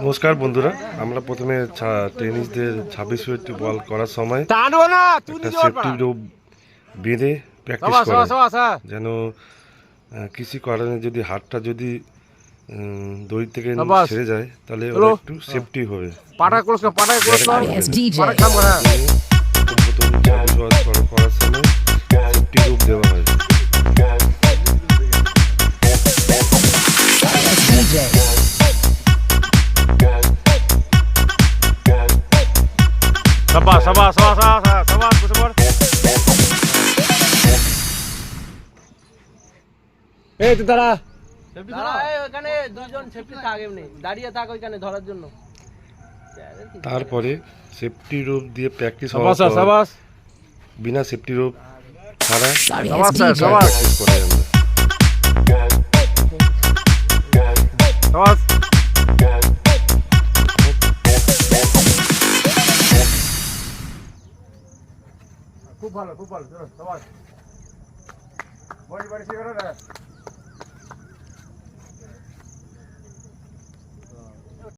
নমস্কার বন্ধুরা, আমরা প্রথমে টেনিসদের 26 ফিট বল করার সময় একটা সেফটি রোপ বেঁধে প্র্যাকটিস করি, যেন কিছু কারণে যদি হাতটা যদি দড়ি থেকে ছেড়ে যায় তাহলে ওরা একটু সেফটি হবে। প্রথম করার সময় সেফটি রোপ দেওয়া হয়। তারপরে সেফটি রোপ দিয়ে প্র্যাকটিস হওয়ার পর বিনা সেফটি রোপ ছাড়া প্র্যাকটিস করা যাবে। খুব ভালো, খুব ভালো।